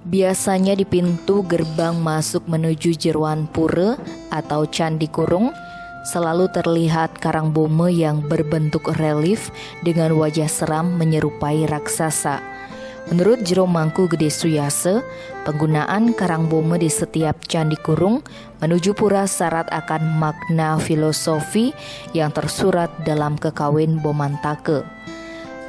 Biasanya di pintu gerbang masuk menuju Jeroan Pura atau Candi Kurung selalu terlihat Karangboma yang berbentuk relief dengan wajah seram menyerupai raksasa. Menurut Jero Mangku Gede Suyase, penggunaan Karangboma di setiap Candi Kurung menuju pura syarat akan makna filosofi yang tersurat dalam Kekawin Bomantake.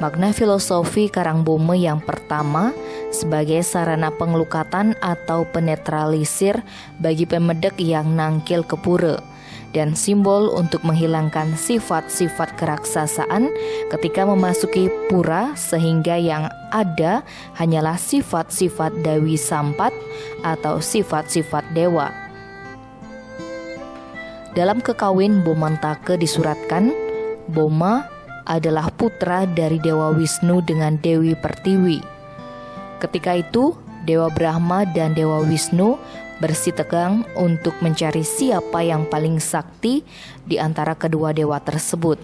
Makna filosofi Karangboma yang pertama sebagai sarana pengelukatan atau penetralisir bagi pemedek yang nangkil ke pura dan simbol untuk menghilangkan sifat-sifat keraksasaan ketika memasuki pura sehingga yang ada hanyalah sifat-sifat Dewi Sampat atau sifat-sifat dewa. Dalam Kekawin Bomantake disuratkan, Boma adalah putra dari Dewa Wisnu dengan Dewi Pertiwi. Ketika itu, Dewa Brahma dan Dewa Wisnu bersitegang untuk mencari siapa yang paling sakti di antara kedua dewa tersebut.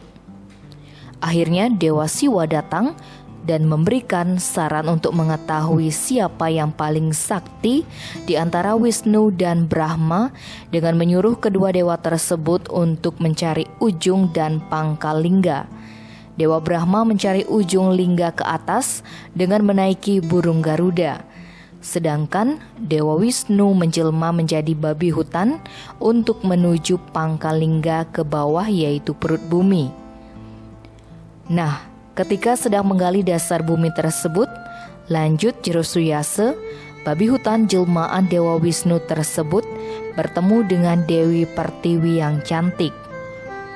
Akhirnya Dewa Siwa datang dan memberikan saran untuk mengetahui siapa yang paling sakti di antara Wisnu dan Brahma dengan menyuruh kedua dewa tersebut untuk mencari ujung dan pangkal lingga. Dewa Brahma mencari ujung lingga ke atas dengan menaiki burung Garuda. Sedangkan Dewa Wisnu menjelma menjadi babi hutan untuk menuju pangkal lingga ke bawah yaitu perut bumi. Nah, ketika sedang menggali dasar bumi tersebut, lanjut Jero Suyase, babi hutan jelmaan Dewa Wisnu tersebut bertemu dengan Dewi Pertiwi yang cantik.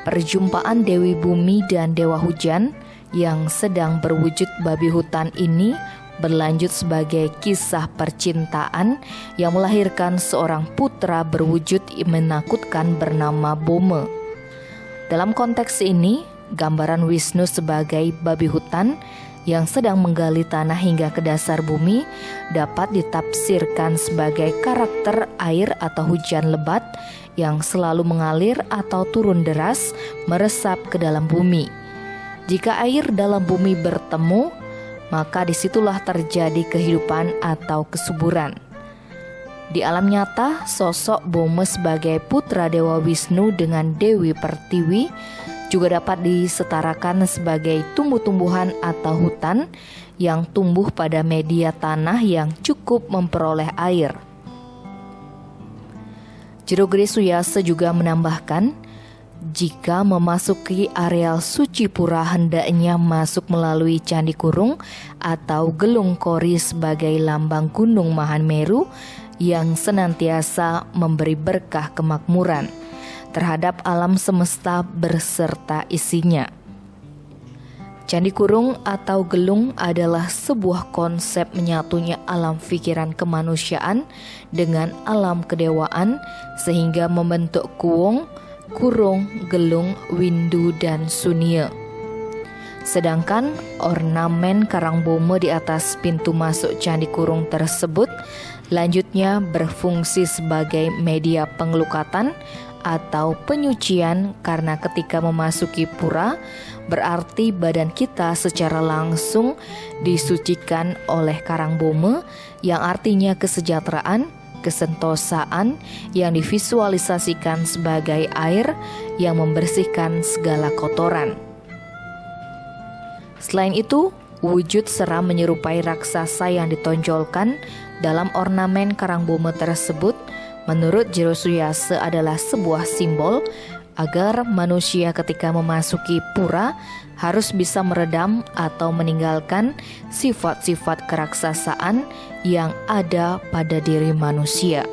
Perjumpaan Dewi Bumi dan Dewa Hujan yang sedang berwujud babi hutan ini berlanjut sebagai kisah percintaan yang melahirkan seorang putra berwujud menakutkan bernama Boma. Dalam konteks ini, gambaran Wisnu sebagai babi hutan yang sedang menggali tanah hingga ke dasar bumi dapat ditafsirkan sebagai karakter air atau hujan lebat yang selalu mengalir atau turun deras meresap ke dalam bumi. Jika air dalam bumi bertemu, maka disitulah terjadi kehidupan atau kesuburan. Di alam nyata, sosok Boma sebagai putra Dewa Wisnu dengan Dewi Pertiwi juga dapat disetarakan sebagai tumbuh-tumbuhan atau hutan yang tumbuh pada media tanah yang cukup memperoleh air. Jero Gede Suyase juga menambahkan, jika memasuki areal suci pura hendaknya masuk melalui Candi Kurung atau Gelung Kori sebagai lambang Gunung Mahameru yang senantiasa memberi berkah kemakmuran terhadap alam semesta berserta isinya. Candi Kurung atau Gelung adalah sebuah konsep menyatunya alam pikiran kemanusiaan dengan alam kedewaan sehingga membentuk Kuwong, Kurung, Gelung, Windu, dan Sunia. Sedangkan ornamen Karangboma di atas pintu masuk Candi Kurung tersebut lanjutnya berfungsi sebagai media pengelukatan atau penyucian karena ketika memasuki pura berarti badan kita secara langsung disucikan oleh Karangboma yang artinya kesejahteraan, kesentosaan yang divisualisasikan sebagai air yang membersihkan segala kotoran. Selain itu, wujud seram menyerupai raksasa yang ditonjolkan dalam ornamen Karangboma tersebut menurut Jero Suyase adalah sebuah simbol agar manusia ketika memasuki pura harus bisa meredam atau meninggalkan sifat-sifat keraksasaan yang ada pada diri manusia.